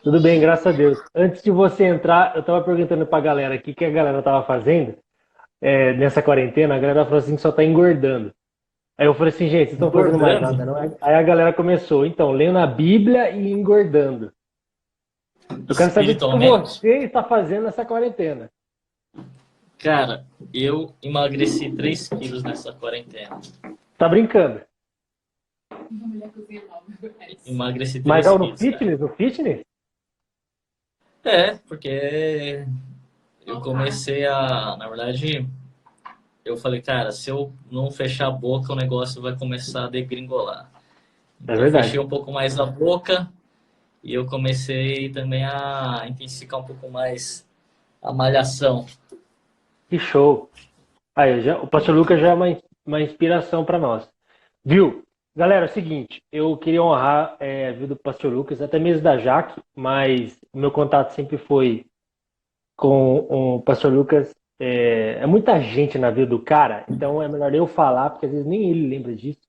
Tudo bem, graças a Deus. Antes de você entrar, eu estava perguntando para a galera aqui o que a galera estava fazendo nessa quarentena. A galera falou assim que só está engordando. Aí eu falei assim, gente, vocês estão fazendo mais Engordando? nada, não? Aí a galera começou, então, lendo a Bíblia e engordando. Eu quero saber o que que Espiritualmente? você está fazendo nessa quarentena. Cara, eu emagreci 3 quilos nessa quarentena. Tá brincando? Emagreci Mas 3 é no quilos, cara. fitness, no fitness? É, porque eu comecei a. Na verdade, eu falei, cara, se eu não fechar a boca, o negócio vai começar a degringolar. É Então, eu fechei verdade. um pouco mais a boca e eu comecei também a intensificar um pouco mais a malhação. Que show. Aí, o Pastor Lucas já é uma inspiração para nós. Viu? Galera, é o seguinte, eu queria honrar a vida do Pastor Lucas, até mesmo da Jaque, mas o meu contato sempre foi com o Pastor Lucas. É muita gente na vida do cara, então é melhor eu falar, porque às vezes nem ele lembra disso.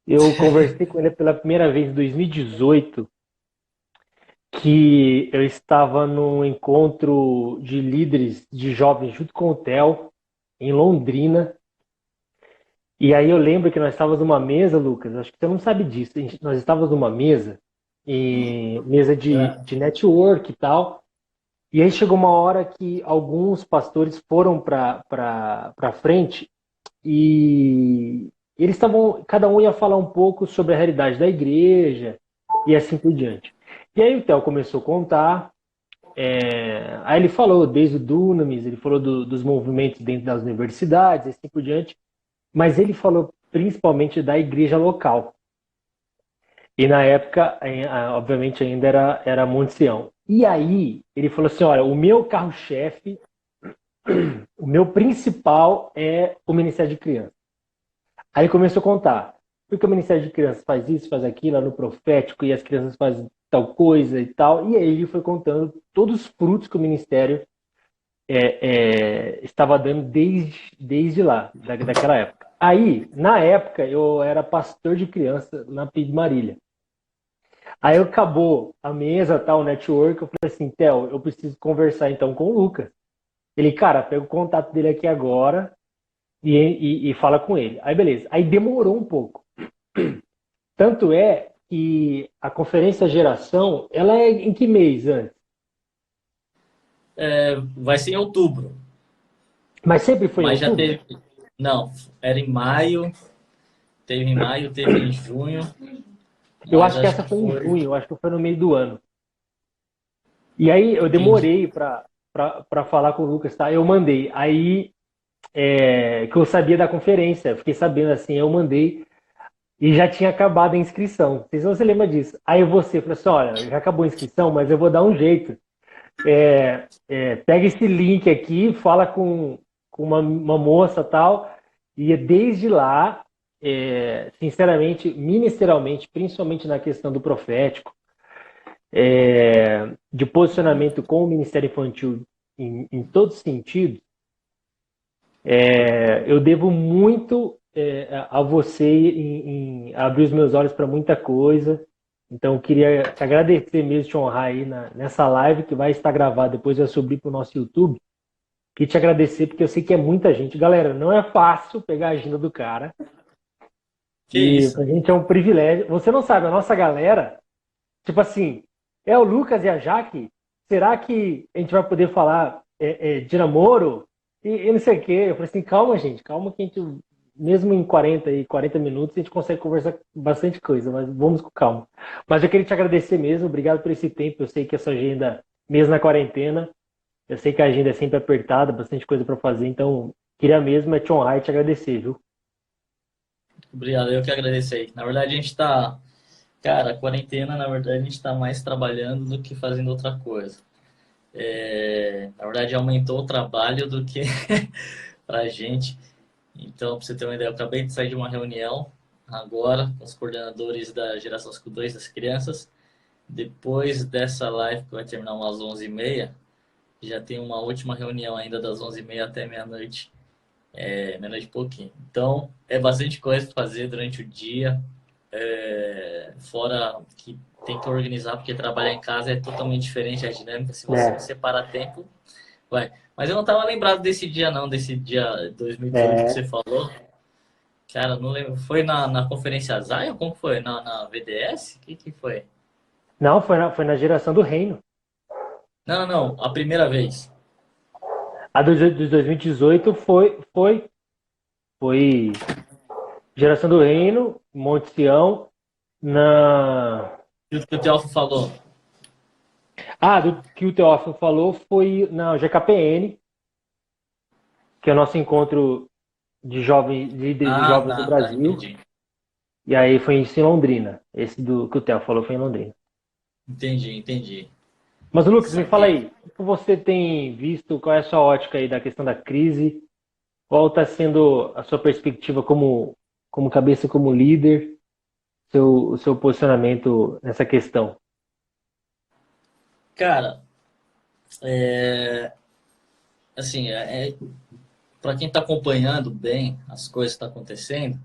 Eu conversei com ele pela primeira vez em 2018, que eu estava num encontro de líderes de jovens junto com o Theo, em Londrina. E aí eu lembro que nós estávamos numa mesa, Lucas, acho que você não sabe disso. Nós estávamos numa mesa, mesa de network e tal. E aí chegou uma hora que alguns pastores foram para frente e eles estavam, cada um ia falar um pouco sobre a realidade da igreja e assim por diante. E aí o Theo começou a contar, aí ele falou desde o Dunamis, ele falou dos movimentos dentro das universidades e assim por diante, mas ele falou principalmente da igreja local. E na época, obviamente, ainda era Monte Sião. E aí, ele falou assim: olha, o meu carro-chefe, o meu principal é o Ministério de Crianças. Aí ele começou a contar. Porque o Ministério de Crianças faz isso, faz aquilo, lá no profético, e as crianças fazem tal coisa e tal. E aí ele foi contando todos os frutos que o Ministério estava dando desde lá, daquela época. Aí, na época, eu era pastor de criança na PIB Marília. Aí acabou a mesa, tal, o network, eu falei assim, Theo, eu preciso conversar então com o Lucas. Ele, cara, pega o contato dele aqui agora e fala com ele. Aí beleza. Aí demorou um pouco. Tanto é que a conferência geração, ela é em que mês antes? É, vai ser em outubro, Mas sempre foi em mas já outubro? teve. Não, era em maio, teve em maio, teve em junho, Eu mas acho que acho essa que foi em foi. junho, eu acho que foi no meio do ano. E aí eu Entendi. demorei para falar com o Lucas, tá? Eu mandei. Aí que eu sabia da conferência, eu fiquei sabendo assim, eu mandei. E já tinha acabado a inscrição. Não sei se você lembra disso. Aí você falou assim: olha, já acabou a inscrição, mas eu vou dar um jeito. Pega esse link aqui, fala com uma moça tal. E desde lá, sinceramente, ministerialmente, principalmente na questão do profético, de posicionamento com o Ministério Infantil em todos os sentidos, eu devo muito a você em abrir os meus olhos para muita coisa. Então, eu queria te agradecer mesmo, te honrar aí nessa live que vai estar gravada, depois vai subir para o nosso YouTube. Queria te agradecer, porque eu sei que é muita gente. Galera, não é fácil pegar a agenda do cara. Que E isso? pra gente é um privilégio. Você não sabe, a nossa galera, tipo assim, é o Lucas e a Jaque. Será que a gente vai poder falar de namoro? E não sei o quê. Eu falei assim, calma, gente, calma que a gente, mesmo em 40 minutos, a gente consegue conversar bastante coisa, mas vamos com calma. Mas eu queria te agradecer mesmo, obrigado por esse tempo. Eu sei que essa agenda, mesmo na quarentena, eu sei que a agenda é sempre apertada, bastante coisa para fazer, então queria mesmo te honrar e te agradecer, viu? Obrigado, eu que agradeço aí. Na verdade, a gente tá. Cara, a quarentena, na verdade, a gente tá mais trabalhando do que fazendo outra coisa. Na verdade, aumentou o trabalho do que pra gente. Então, pra você ter uma ideia, eu acabei de sair de uma reunião agora com os coordenadores da Geração 52 das crianças. Depois dessa live, que vai terminar umas 11h30, já tem uma última reunião ainda das 11h30 até meia-noite, meia-noite e pouquinho. Então, é bastante coisa para fazer durante o dia, fora que tem que organizar, porque trabalhar em casa é totalmente diferente a dinâmica. Se você não É, separar tempo, vai. Mas eu não estava lembrado desse dia, não, desse dia 2018 que você é. falou. Cara, não lembro. Foi na Conferência Zion? Como foi? Na VDS? O que foi? Não, foi na geração do reino. Não, não, a primeira vez. A de 2018 foi geração do reino, Monte Sião, na. E o que o Teófilo falou. Do que o Teófilo falou foi na GKPN, que é o nosso encontro de jovens, líderes de Ah, jovens do tá, Brasil. entendi. E aí foi isso em Londrina. Esse do que o Theo falou foi em Londrina. Entendi. Mas, Lucas, me fala Saquei. aí, o que você tem visto, qual é a sua ótica aí da questão da crise? Qual está sendo a sua perspectiva como cabeça, como líder, o seu posicionamento nessa questão? Cara, assim, para quem está acompanhando bem as coisas que estão acontecendo,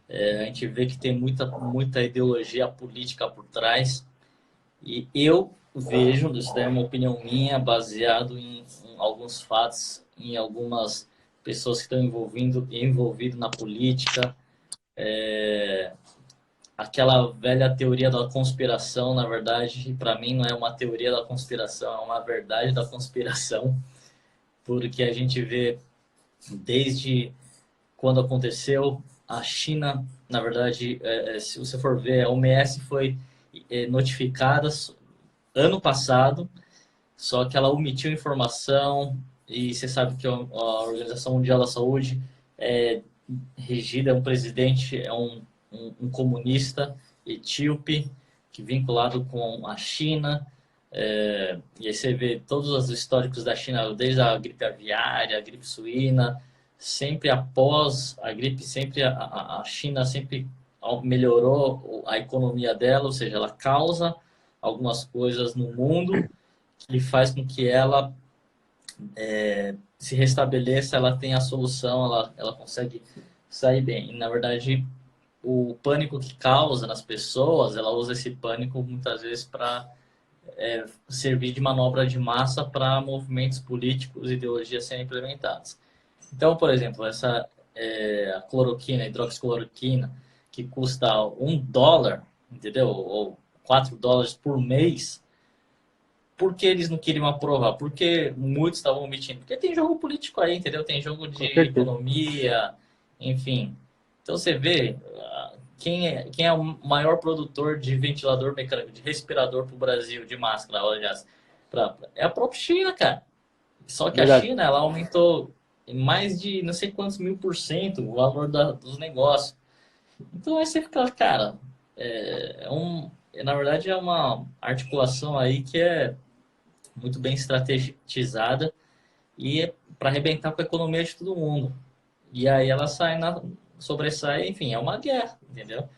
a gente vê que tem muita ideologia política por trás. E eu vejo, isso daí é uma opinião minha, baseado em alguns fatos, em algumas pessoas que estão envolvido na política. Aquela velha teoria da conspiração, na verdade, para mim não é uma teoria da conspiração, é uma verdade da conspiração, porque a gente vê desde quando aconteceu a China, na verdade, se você for ver, a OMS foi notificada ano passado. Só que ela omitiu informação e você sabe que a Organização Mundial da Saúde é regida, é um presidente, um comunista etíope, que vinculado com a China. E aí você vê todos os históricos da China, desde a gripe aviária, a gripe suína, sempre após a gripe, sempre a China sempre melhorou a economia dela, ou seja, ela causa algumas coisas no mundo que faz com que ela se restabeleça, ela tenha a solução, ela consegue sair bem. E, na verdade, o pânico que causa nas pessoas, ela usa esse pânico muitas vezes para servir de manobra de massa para movimentos políticos e ideologias serem implementadas. Então, por exemplo, essa a cloroquina, a hidroxicloroquina, que custa $1, entendeu? Ou $4 por mês, por que eles não queriam aprovar? Porque muitos estavam omitindo. Porque tem jogo político aí, entendeu? Tem jogo Com de certeza. economia, enfim. Então você vê quem é o maior produtor de ventilador mecânico, de respirador para o Brasil, de máscara, aliás, é a própria China, cara. Só que a Verdade. China, ela aumentou em mais de não sei quantos 1000% o valor dos negócios. Então aí você fica, cara, na verdade é uma articulação aí que é muito bem estrategizada e é para arrebentar com a economia de todo mundo. E aí ela sobressai, enfim, é uma guerra, entendeu?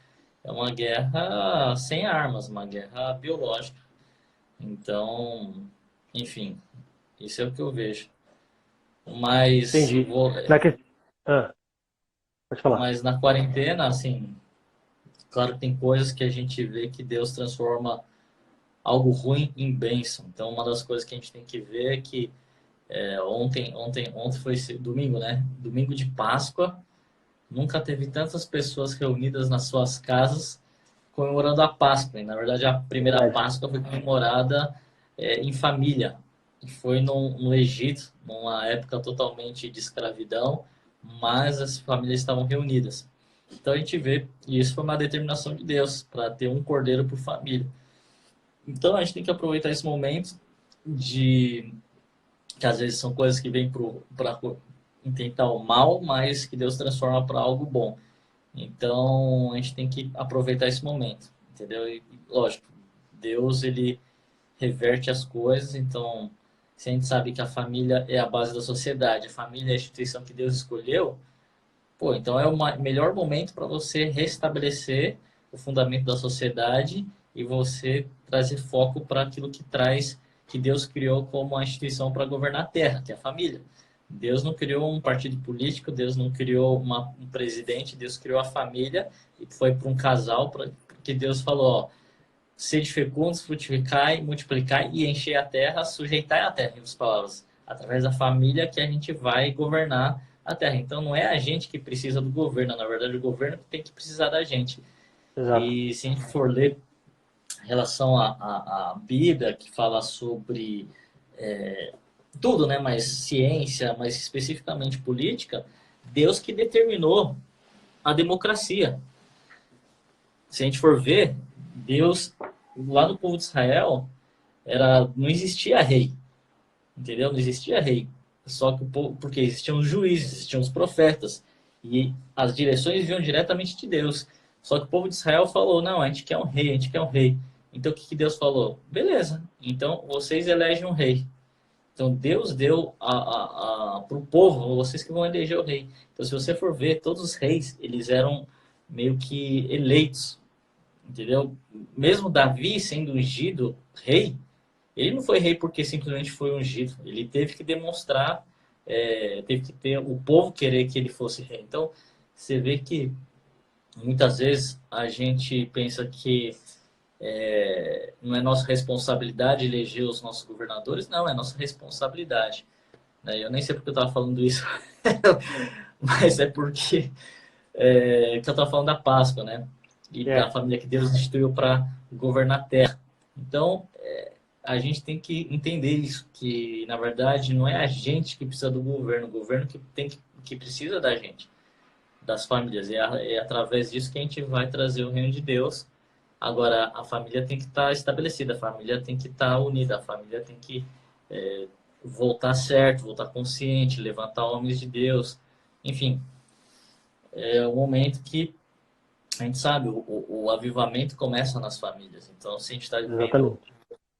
É uma guerra sem armas, uma guerra biológica. Então, enfim, isso é o que eu vejo. Mas, Entendi. Na que... ah, pode falar. mas na quarentena, assim, claro que tem coisas que a gente vê que Deus transforma algo ruim em bênção. Então, uma das coisas que a gente tem que ver é que ontem foi domingo, né? Domingo de Páscoa. Nunca teve tantas pessoas reunidas nas suas casas comemorando a Páscoa. E, na verdade, a primeira Verdade. Páscoa foi comemorada em família. E foi no Egito, numa época totalmente de escravidão, mas as famílias estavam reunidas. Então a gente vê, e isso foi uma determinação de Deus, para ter um cordeiro por família. Então a gente tem que aproveitar esse momento de que às vezes são coisas que vêm para intentar o mal, mas que Deus transforma para algo bom. Então, a gente tem que aproveitar esse momento, entendeu? E, lógico, Deus, ele reverte as coisas, então, se a gente sabe que a família é a base da sociedade, a família é a instituição que Deus escolheu, pô, então é o melhor momento para você restabelecer o fundamento da sociedade e você trazer foco para aquilo que traz, que Deus criou como a instituição para governar a terra, que é a família. Deus não criou um partido político, Deus não criou um presidente, Deus criou a família e foi para um casal, porque Deus falou, ó, sede fecundos, frutificai, multiplicai e enchei a terra, sujeitai a terra, em outras palavras, através da família que a gente vai governar a terra. Então não é a gente que precisa do governo, na verdade o governo tem que precisar da gente. Exato. E se a gente for ler em relação à Bíblia, que fala sobre tudo, né? Mas ciência, mais especificamente política, Deus que determinou a democracia. Se a gente for ver, Deus, lá no povo de Israel, não existia rei, entendeu? Não existia rei. Só que o povo, porque existiam os juízes, existiam os profetas, e as direções vinham diretamente de Deus. Só que o povo de Israel falou: não, a gente quer um rei, a gente quer um rei. Então o que Deus falou? Beleza, então vocês elegem um rei. Então Deus deu para o povo, vocês que vão eleger o rei. Então se você for ver, todos os reis, eles eram meio que eleitos, entendeu? Mesmo Davi sendo ungido rei, ele não foi rei porque simplesmente foi ungido. Ele teve que demonstrar, teve que ter o povo querer que ele fosse rei. Então você vê que muitas vezes a gente pensa que não é nossa responsabilidade eleger os nossos governadores, não, é nossa responsabilidade. Né? Eu nem sei porque eu estava falando isso, mas é porque que eu estava falando da Páscoa, né? E da família que Deus instituiu para governar a terra. Então, a gente tem que entender isso, que na verdade não é a gente que precisa do governo, o governo que precisa da gente, das famílias. É através disso que a gente vai trazer o reino de Deus. Agora, a família tem que estar estabelecida, a família tem que estar unida, a família tem que voltar certo, voltar consciente, levantar homens de Deus. Enfim, é um momento que a gente sabe, o avivamento começa nas famílias. Então, se a gente está vivendo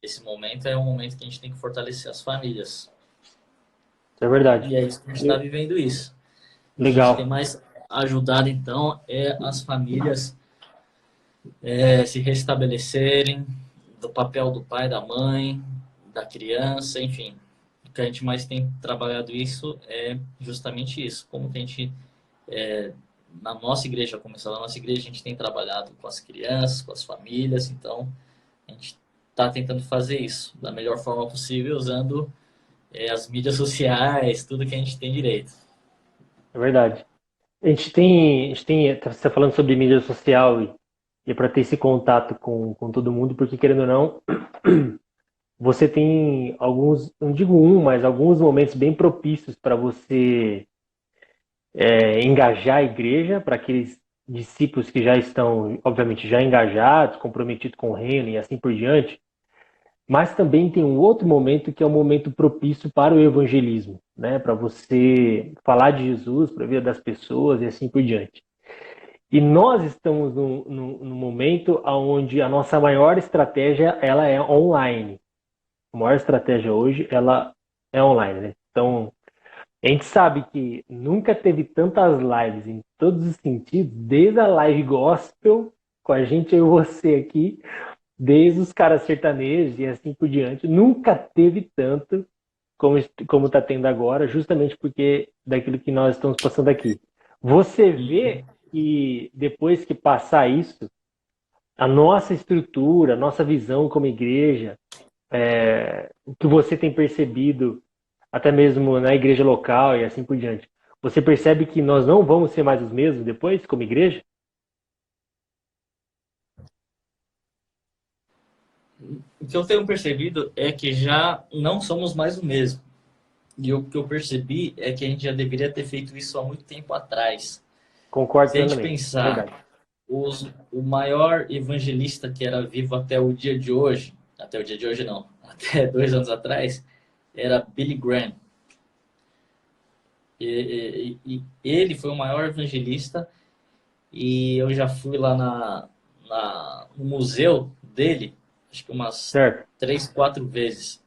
esse momento, é um momento que a gente tem que fortalecer as famílias. É verdade. E é isso que a gente está vivendo isso. Legal. A gente tem mais ajudado, então, as famílias se restabelecerem, do papel do pai, da mãe, da criança, enfim. O que a gente mais tem trabalhado isso é justamente isso. Como que a gente, na nossa igreja, começando na nossa igreja, a gente tem trabalhado com as crianças, com as famílias, então a gente está tentando fazer isso da melhor forma possível, usando as mídias sociais, tudo que a gente tem direito. É verdade. Você está falando sobre mídia social e para ter esse contato com todo mundo, porque querendo ou não, você tem alguns, não digo mas alguns momentos bem propícios para você engajar a igreja, para aqueles discípulos que já estão, obviamente, já engajados, comprometidos com o reino e assim por diante. Mas também tem um outro momento que é um momento propício para o evangelismo, né? Para você falar de Jesus para a vida das pessoas e assim por diante. E nós estamos num momento onde a nossa maior estratégia ela é online. A maior estratégia hoje ela é online, né? Então, a gente sabe que nunca teve tantas lives em todos os sentidos, desde a live gospel, com a gente e você aqui, desde os caras sertanejos e assim por diante, nunca teve tanto como está tendo agora, justamente porque daquilo que nós estamos passando aqui. Você vê que depois que passar isso, a nossa estrutura, a nossa visão como igreja, o que você tem percebido, até mesmo na igreja local e assim por diante, você percebe que nós não vamos ser mais os mesmos depois, como igreja? O que eu tenho percebido é que já não somos mais o mesmo. E o que eu percebi é que a gente já deveria ter feito isso há muito tempo atrás. Concordo Se a gente plenamente. pensar, o maior evangelista que era vivo até o dia de hoje, até o dia de hoje não, até 2 anos atrás, era Billy Graham. E ele foi o maior evangelista e eu já fui lá no museu dele, acho que umas 3, 4 vezes.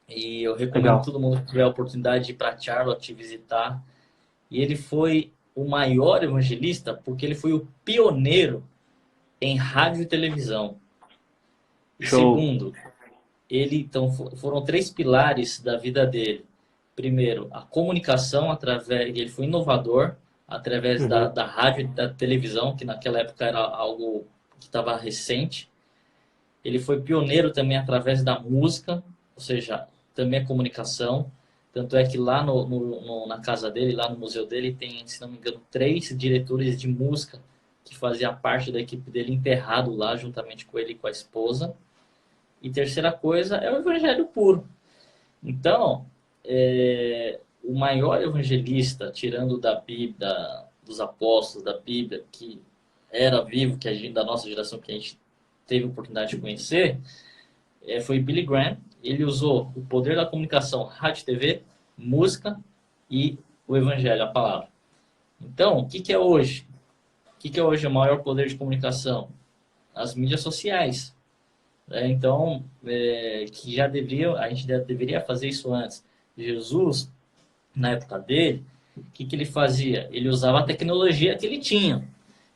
E eu recomendo todo mundo que tiver a oportunidade de ir para Charlotte visitar. E ele foi o maior evangelista porque ele foi o pioneiro em rádio e televisão. E segundo, então foram 3 pilares da vida dele. Primeiro, a comunicação ele foi inovador através da rádio e da televisão, que naquela época era algo que estava recente. Ele foi pioneiro também através da música, ou seja, também a comunicação. Tanto é que lá na casa dele, lá no museu dele, tem, se não me engano, 3 diretores de música que faziam parte da equipe dele enterrado lá, juntamente com ele e com a esposa. E terceira coisa é o evangelho puro. Então, o maior evangelista, tirando da Bíblia, dos apóstolos da Bíblia, que era vivo, que a gente, da nossa geração, que a gente teve a oportunidade de conhecer, foi Billy Graham. Ele usou o poder da comunicação, rádio, TV, música e o evangelho, a palavra. Então, o que, que é hoje? O que, que é hoje o maior poder de comunicação? As mídias sociais. Então, que já deveria, a gente já deveria fazer isso antes. Jesus, na época dele, o que, que ele fazia? Ele usava a tecnologia que ele tinha.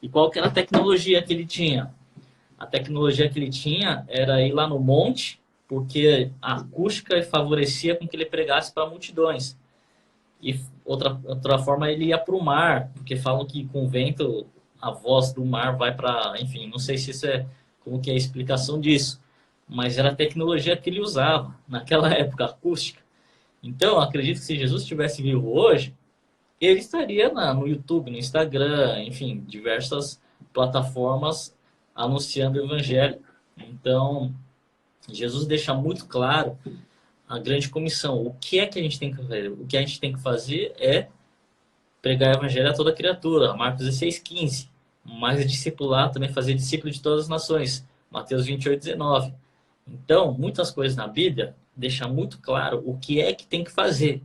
E qual que era a tecnologia que ele tinha? A tecnologia que ele tinha era ir lá no monte, porque a acústica favorecia com que ele pregasse para multidões. E outra forma, ele ia para o mar, porque falam que com o vento a voz do mar vai para... Enfim, não sei se isso é... Como que é a explicação disso. Mas era a tecnologia que ele usava naquela época, acústica. Então, acredito que se Jesus estivesse vivo hoje, ele estaria no YouTube, no Instagram, enfim, diversas plataformas anunciando o evangelho. Então, Jesus deixa muito claro a grande comissão. O que é que a gente tem que fazer? O que a gente tem que fazer é pregar o evangelho a toda criatura. Marcos 16:15. Mas discipular, também fazer discípulo de todas as nações. Mateus 28:19. Então, muitas coisas na Bíblia deixam muito claro o que é que tem que fazer.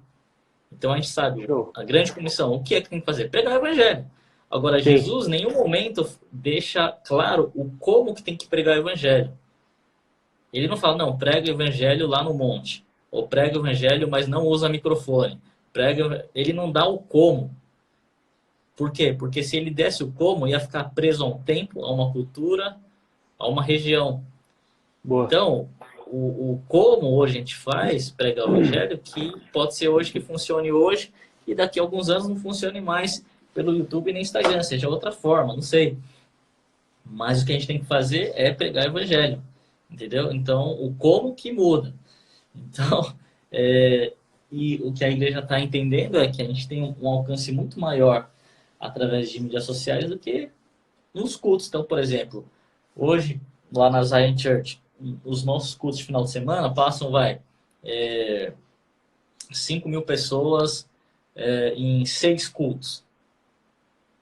Então, a gente sabe Show. a grande comissão. O que é que tem que fazer? Pregar o evangelho. Agora, Sim. Jesus, em nenhum momento, deixa claro o como que tem que pregar o evangelho. Ele não fala, não, prega o evangelho lá no monte. Ou prega o evangelho, mas não usa microfone. Ele não dá o como. Por quê? Porque se ele desse o como, ia ficar preso a um tempo, a uma cultura, a uma região. Boa. Então, o como hoje a gente faz, pregar o evangelho, que pode ser hoje que funcione hoje e daqui a alguns anos não funcione mais pelo YouTube nem Instagram, seja outra forma, não sei. Mas o que a gente tem que fazer é pregar o evangelho, entendeu? Então, o como que muda. Então, e o que a igreja está entendendo é que a gente tem um alcance muito maior através de mídias sociais do que nos cultos. Então, por exemplo, hoje, lá na Zion Church, os nossos cultos de final de semana passam, 5 mil pessoas em 6 cultos.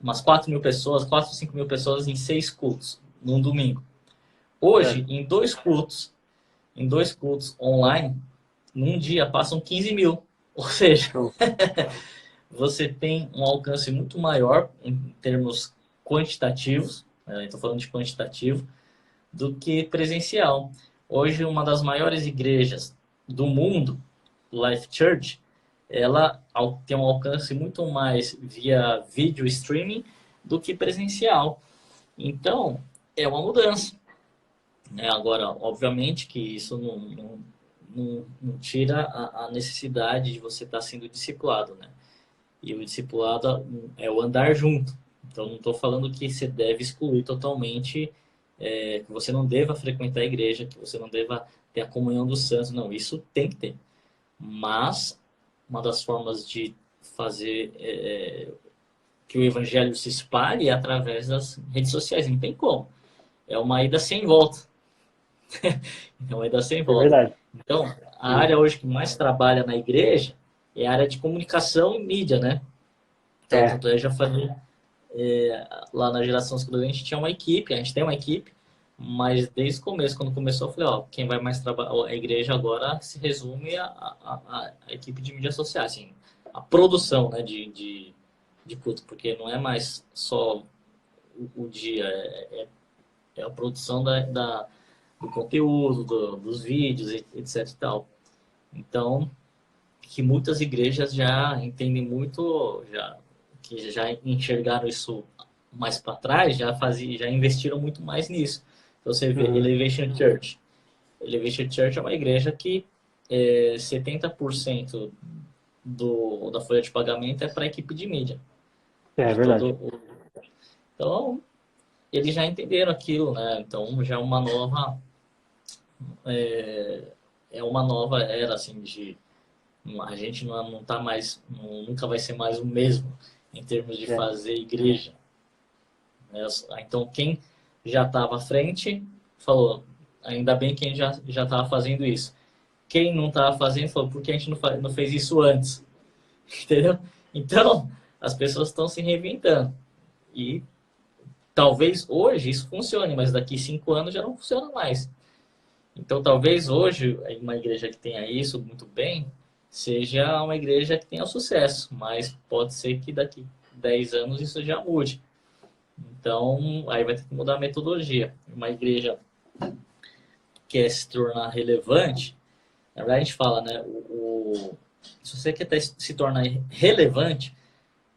Umas 4 mil pessoas, 4, 5 mil pessoas em 6 cultos, num domingo. Hoje, em dois cultos online, num dia passam 15 mil. Ou seja, Show. você tem um alcance muito maior em termos quantitativos, estou falando de quantitativo, do que presencial. Hoje, uma das maiores igrejas do mundo, Life Church, ela tem um alcance muito mais via vídeo streaming do que presencial. Então, é uma mudança. Agora, obviamente que isso não tira a necessidade de você estar sendo discipulado, né? E o discipulado é o andar junto. Então, não estou falando que você deve excluir totalmente, que você não deva frequentar a igreja, que você não deva ter a comunhão dos santos. Não, isso tem que ter. Mas, uma das formas de fazer que o evangelho se espalhe é através das redes sociais. Não tem como. É uma ida sem volta. É uma ida sem É volta. verdade. Então, a área hoje que mais trabalha na igreja é a área de comunicação e mídia, né? Então, É. tanto é, já falei, lá na Geração Escudo, a gente tinha uma equipe, a gente tem uma equipe, mas desde o começo, quando começou, eu falei, ó, quem vai mais trabalhar, a igreja agora se resume a equipe de mídias sociais, assim, a produção, né, de culto, porque não é mais só o dia, é a produção do conteúdo, dos vídeos, etc e tal. Então, que muitas igrejas já entendem muito, que já enxergaram isso mais para trás, já investiram muito mais nisso. Então você vê Uhum. Elevation Church. Elevation Church é uma igreja que 70% da folha de pagamento é para a equipe de mídia. É De verdade. Então, eles já entenderam aquilo, né? Então, já é uma nova. é uma nova era, assim, a gente não tá mais, nunca vai ser mais o mesmo em termos de É, fazer igreja, né? Então, quem já estava à frente falou, ainda bem que a gente já estava fazendo isso. Quem não estava fazendo falou, por que a gente não fez isso antes? Entendeu? Então, as pessoas estão se reinventando. E talvez hoje isso funcione, mas daqui 5 anos já não funciona mais. Então, talvez hoje uma igreja que tenha isso muito bem seja uma igreja que tenha sucesso, mas pode ser que daqui 10 anos isso já mude. Então, aí vai ter que mudar a metodologia. Uma igreja que quer se tornar relevante, na verdade a gente fala, né? Se você quer se tornar relevante,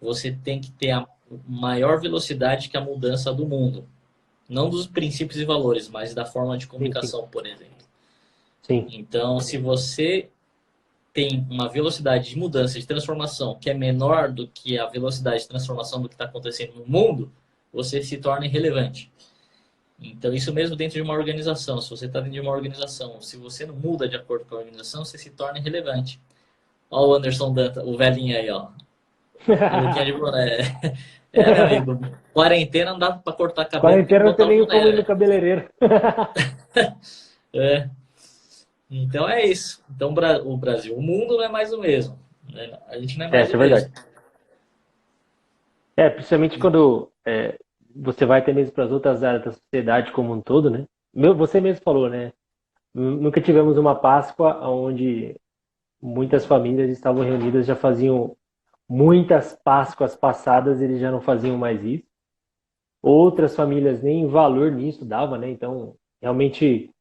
você tem que ter a maior velocidade que a mudança do mundo. Não dos princípios e valores, mas da forma de sim, sim, comunicação, por exemplo. sim. Então, se você tem uma velocidade de mudança, de transformação, que é menor do que a velocidade de transformação do que está acontecendo no mundo, você se torna irrelevante. Então, isso mesmo dentro de uma organização. Se você está dentro de uma organização, se você não muda de acordo com a organização, você se torna irrelevante. Olha o Anderson Danta, o velhinho aí, ó. O Luquinha de boné. Meu amigo. Quarentena não dá para cortar cabelo, tem que Quarentena não tem botar o nem como ir boné, no né? cabeleireiro. É. Então é isso. Então o Brasil, o mundo não é mais o mesmo, né? A gente não é É, mais isso o é verdade. mesmo. Principalmente quando você vai até mesmo para as outras áreas da sociedade como um todo, né? Você mesmo falou, né? Nunca tivemos uma Páscoa onde muitas famílias estavam reunidas, já faziam muitas Páscoas passadas, eles já não faziam mais isso. Outras famílias nem valor nisso dava, né? Então, realmente,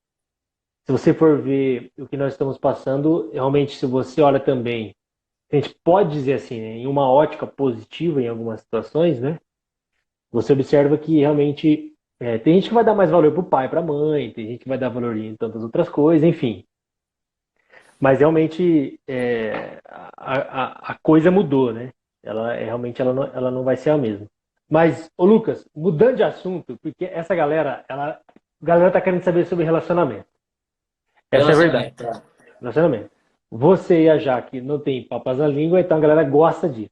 se você for ver o que nós estamos passando, realmente, se você olha também, a gente pode dizer assim, né, em uma ótica positiva em algumas situações, né? Você observa que realmente tem gente que vai dar mais valor para o pai, para a mãe, tem gente que vai dar valor em tantas outras coisas, enfim. Mas realmente a coisa mudou, né? Realmente ela não vai ser a mesma. Mas, ô Lucas, mudando de assunto, porque essa a galera tá querendo saber sobre relacionamento. Essa é a verdade. Relacionamento, tá? Relacionamento. Você e a Jaque não tem papas na língua, então a galera gosta disso.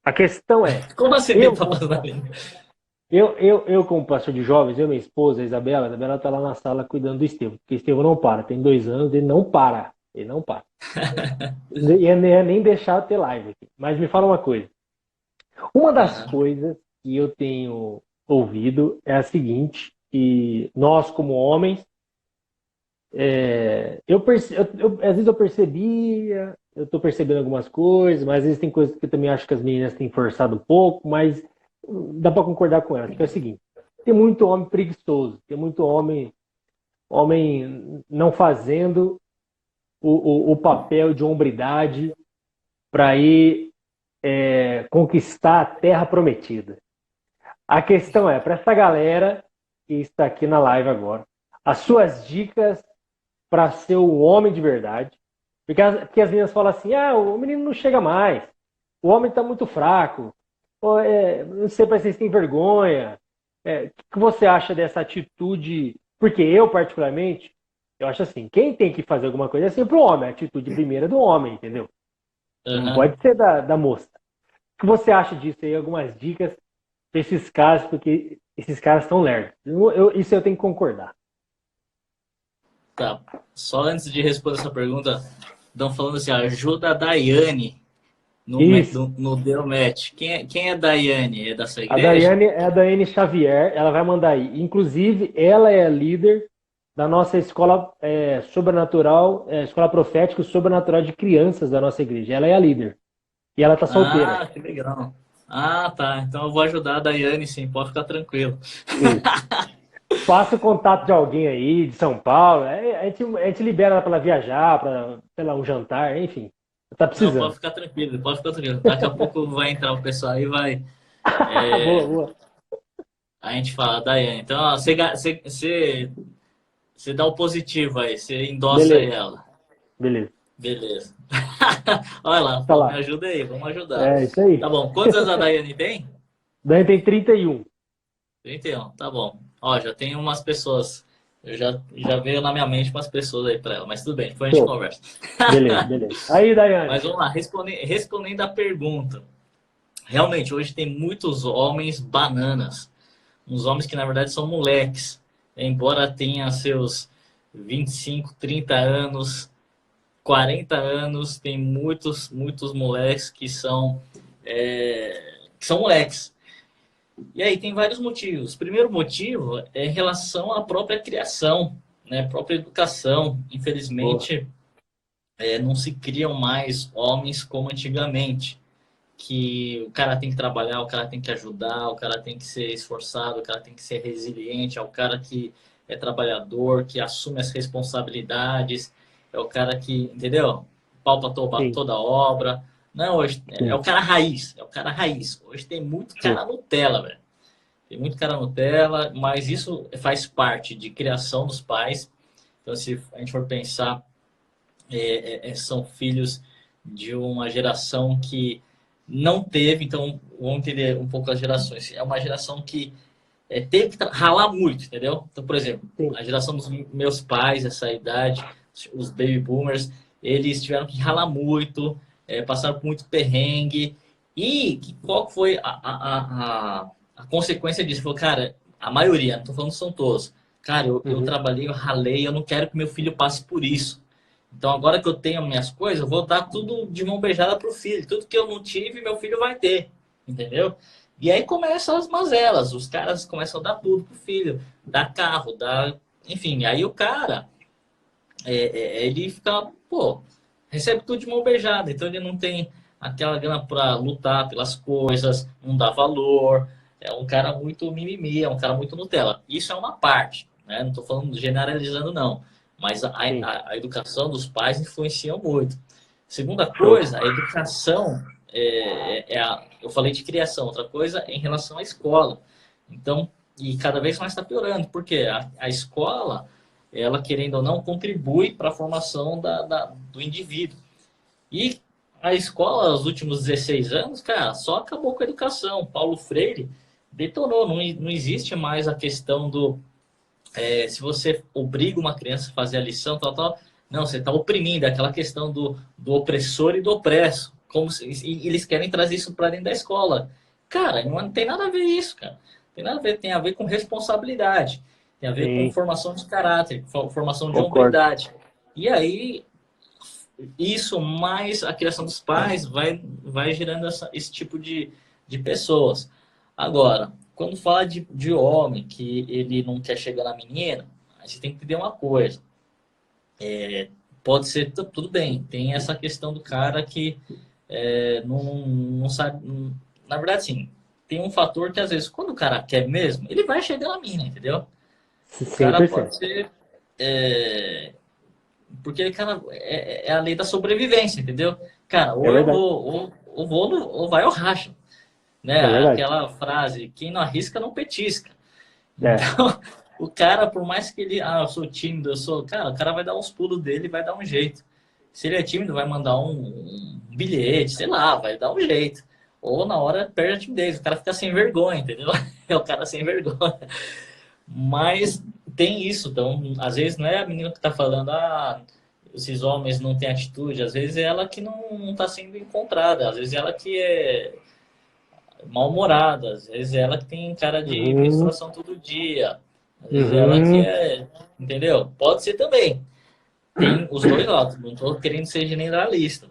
A questão é, Como assim tem eu, papas na língua? eu como pastor de jovens, eu, minha esposa, a Isabela tá lá na sala cuidando do Estevão, porque o Estevão não para, tem 2 anos, ele não para, ele não para. Ia nem deixar eu ter live aqui. Mas me fala uma coisa. Uma das Aham. coisas que eu tenho ouvido é a seguinte, que nós como homens, às vezes eu percebia, eu estou percebendo algumas coisas, mas às vezes tem coisas que eu também acho que as meninas têm forçado um pouco, mas dá para concordar com elas, que é o seguinte, tem muito homem preguiçoso, tem muito homem não fazendo o papel de hombridade para ir conquistar a terra prometida. A questão é, para essa galera que está aqui na live agora, as suas dicas para ser um homem de verdade. Porque as meninas falam assim, o menino não chega mais, o homem está muito fraco, não sei para vocês têm vergonha. O que você acha dessa atitude? Porque eu, particularmente, eu acho assim, quem tem que fazer alguma coisa é sempre o homem, a atitude primeira é do homem, entendeu? Não Aham. pode ser da moça. O que você acha disso aí? Algumas dicas para esses caras, porque esses caras estão lerdos. Isso eu tenho que concordar. Tá. Só antes de responder essa pergunta, estão falando assim, ajuda a Daiane Isso. no Deu Match. Quem é Daiane? É da sua A igreja? Daiane é a Daiane Xavier, ela vai mandar aí. Inclusive, ela é a líder da nossa escola sobrenatural, escola profética sobrenatural de crianças da nossa igreja. Ela é a líder. E ela tá solteira. Ah, que legal. Ah, tá. Então eu vou ajudar a Daiane, sim. Pode ficar tranquilo. Isso. Passa o contato de alguém aí, de São Paulo. A gente libera ela para ela viajar, para, sei lá, um jantar, enfim. Tá Não, pode precisando. ficar tranquilo, pode ficar tranquilo. Daqui a pouco vai entrar o pessoal aí e vai. Boa, é, boa. a gente fala, Daiane. Então, ó, você dá o positivo aí, você endossa Beleza, ela. beleza. Beleza. Olha lá, Tá falou, me lá. ajuda aí, vamos ajudar. É isso aí. Tá bom, quantos anos a Daiane tem? Daí tem 31. 31, tá bom. Ó, já tem umas pessoas já veio na minha mente umas pessoas aí para ela, mas tudo bem, depois a gente Pô, conversa. beleza, beleza. Aí, Daiane. Mas vamos lá, respondendo a pergunta. Realmente, hoje tem muitos homens bananas. Uns homens que, na verdade, são moleques. Embora tenha seus 25, 30 anos, 40 anos, tem muitos moleques que são moleques. E aí tem vários motivos. O primeiro motivo é em relação à própria criação, né? A própria educação. Boa. Infelizmente, não se criam mais homens como antigamente, que o cara tem que trabalhar, o cara tem que ajudar, o cara tem que ser esforçado, o cara tem que ser resiliente, é o cara que é trabalhador, que assume as responsabilidades, é o cara que, entendeu? Pauta Sim, toda a obra. Não, hoje é sim, o cara raiz, é o cara raiz. Hoje tem muito sim. cara Nutella, velho. Tem muito cara Nutella, mas isso faz parte de criação dos pais. Então, se a gente for pensar, são filhos de uma geração que não teve, então vamos entender um pouco as gerações. É uma geração que teve que ralar muito, entendeu? Então, por exemplo, Sim. a geração dos meus pais, essa idade, os baby boomers, eles tiveram que ralar muito, passaram por muito perrengue. E qual foi a consequência disso? Falou, cara, a maioria, não estou falando que são todos. Cara, eu Uhum. trabalhei, eu ralei, eu não quero que meu filho passe por isso. Então, agora que eu tenho minhas coisas, eu vou dar tudo de mão beijada pro filho. Tudo que eu não tive, meu filho vai ter. Entendeu? E aí começam as mazelas. Os caras começam a dar tudo pro filho. Dar carro, dar... Enfim, aí o cara, ele fica, pô, recebe tudo de mão beijada. Então, ele não tem aquela grana para lutar pelas coisas, não dá valor. É um cara muito mimimi, é um cara muito Nutella. Isso é uma parte, né? Não estou falando generalizando, não. Mas Sim. a educação dos pais influencia muito. Segunda Show. coisa, a educação, eu falei de criação, outra coisa é em relação à escola. Então, e cada vez mais está piorando, porque a escola, ela querendo ou não, contribui para a formação do indivíduo. E a escola, nos últimos 16 anos, cara, só acabou com a educação. Paulo Freire detonou, não existe mais a questão do se você obriga uma criança a fazer a lição, tal, tal. Não, você está oprimindo, é aquela questão do opressor e do opresso. E eles querem trazer isso para dentro da escola. Cara, não tem nada a ver isso, cara. Tem nada a ver, tem a ver com responsabilidade, tem a ver com Sim, formação de caráter, formação de concordo. hombridade. E aí, isso mais a criação dos pais vai gerando esse tipo de pessoas. Agora, quando fala de homem que ele não quer chegar na menina, a gente tem que entender uma coisa. Pode ser tudo bem, tem essa questão do cara que não sabe. Na verdade, sim, tem um fator que às vezes, quando o cara quer mesmo, ele vai chegar na mina, entendeu? O cara pode 100%. ser. Porque, cara, é a lei da sobrevivência, entendeu? Cara, É ou eu verdade. vou, ou vou, ou vai ou racha. Né? É verdade. Aquela frase, quem não arrisca não petisca. É, Então, o cara, por mais que ele, eu sou tímido, cara, o cara vai dar uns pulos dele, vai dar um jeito. Se ele é tímido, vai mandar um bilhete, sei lá, vai dar um jeito. Ou na hora perde a timidez, o cara fica sem vergonha, entendeu? É o cara sem vergonha. Mas tem isso, então, às vezes não é a menina que tá falando, esses homens não têm atitude, às vezes é ela que não tá sendo encontrada, às vezes é ela que é mal-humorada, às vezes é ela que tem cara de uhum, menstruação todo dia, às vezes é ela que uhum, é, entendeu? Pode ser também. Tem os dois lados, não estou querendo ser generalista.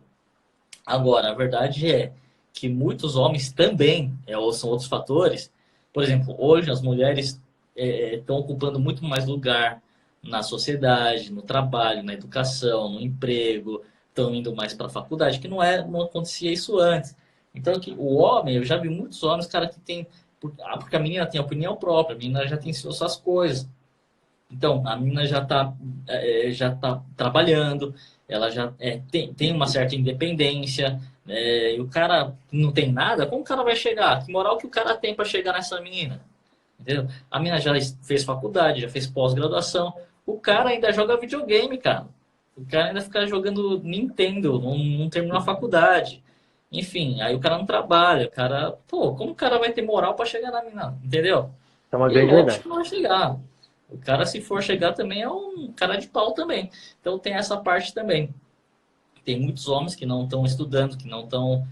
Agora, a verdade é que muitos homens também, ou são outros fatores. Por exemplo, hoje as mulheres estão ocupando muito mais lugar na sociedade, no trabalho, na educação, no emprego, estão indo mais para a faculdade, que não acontecia isso antes. Então, que o homem, eu já vi muitos homens, cara, que tem. Porque a menina tem opinião própria, a menina já tem suas coisas. Então, a menina já tá trabalhando, ela já tem uma certa independência, e o cara não tem nada, como o cara vai chegar? Que moral que o cara tem para chegar nessa menina? Entendeu? A menina já fez faculdade, já fez pós-graduação, o cara ainda joga videogame, cara. O cara ainda fica jogando Nintendo, não terminou a faculdade. Enfim, aí o cara não trabalha, o cara, pô, como o cara vai ter moral para chegar na menina? Entendeu? é uma E grande lógico verdade. que não vai chegar. O cara, se for chegar também, é um cara de pau também. Então tem essa parte também. Tem muitos homens que não estão estudando, que não estão.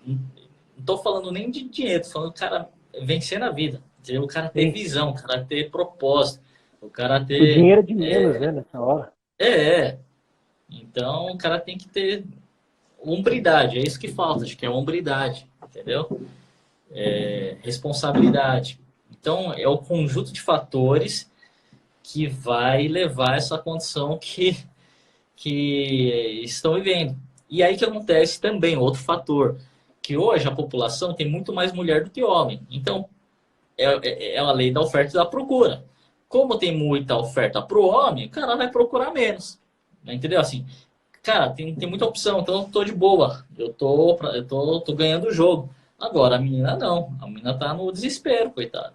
Não estou falando nem de dinheiro, estou falando do cara vencer na vida. Entendeu? O cara ter Sim. visão, o cara ter propósito, o cara O ter. dinheiro é de menos, né, nessa hora. É. Então o cara tem que ter hombridade, é isso que falta, acho que é hombridade, entendeu? Responsabilidade. Então é o conjunto de fatores que vai levar essa condição que estão vivendo. E aí que acontece também outro fator, que hoje a população tem muito mais mulher do que homem. Então, é a lei da oferta e da procura. Como tem muita oferta para o homem, o cara vai procurar menos. Entendeu? Assim, cara, tem muita opção, então eu tô de boa. Eu tô ganhando o jogo. Agora, a menina não. A menina tá no desespero, coitada.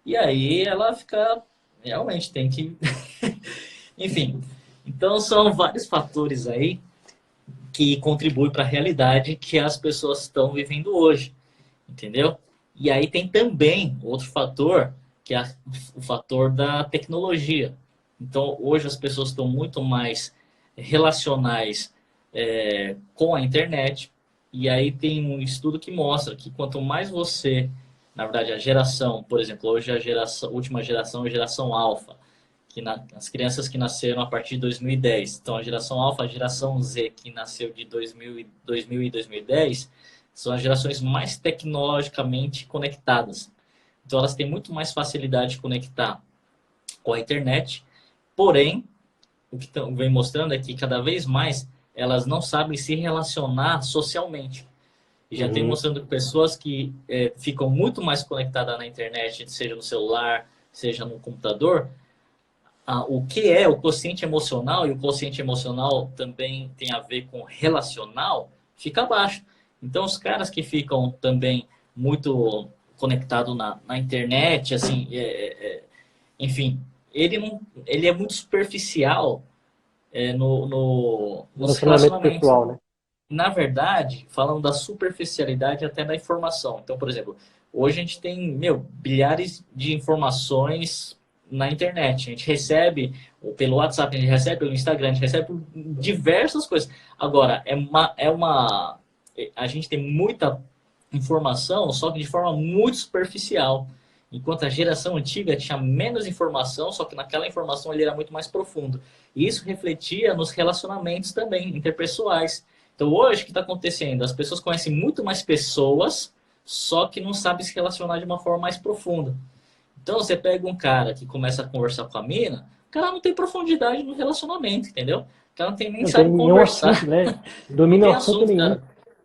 E aí ela fica. Realmente tem que. Enfim. Então são vários fatores aí que contribuem para a realidade que as pessoas estão vivendo hoje. Entendeu? E aí tem também outro fator, que é o fator da tecnologia. Então, hoje as pessoas estão muito mais relacionais com a internet. E aí tem um estudo que mostra que quanto mais você, na verdade, a geração, por exemplo, hoje a última geração é a geração alfa, as crianças que nasceram a partir de 2010. Então, a geração alfa, a geração Z, que nasceu de 2000 e 2010, são as gerações mais tecnologicamente conectadas. Então, elas têm muito mais facilidade de conectar com a internet. Porém, o que vem mostrando é que cada vez mais elas não sabem se relacionar socialmente. E já tem Uhum. mostrando pessoas que ficam muito mais conectadas na internet, seja no celular, seja no computador. O que é o quociente emocional, e o quociente emocional também tem a ver com relacional, fica baixo. Então, os caras que ficam também muito conectados na internet, assim, enfim, ele é muito superficial nos Relacionamento relacionamentos. pessoal, né? Na verdade, falando da superficialidade até da informação. Então, por exemplo, hoje a gente tem, bilhares de informações na internet. A gente recebe pelo WhatsApp, a gente recebe pelo Instagram, a gente recebe por diversas coisas. Agora, a gente tem muita informação, só que de forma muito superficial. Enquanto a geração antiga tinha menos informação, só que naquela informação ele era muito mais profundo. E isso refletia nos relacionamentos também, interpessoais. Então hoje o que está acontecendo? As pessoas conhecem muito mais pessoas, só que não sabem se relacionar de uma forma mais profunda. Então você pega um cara que começa a conversar com a mina, o cara não tem profundidade no relacionamento, entendeu? O cara não tem, nem Não tem sabe nenhum assunto, conversar, né? não Domina o tem assunto assunto, nenhum. cara.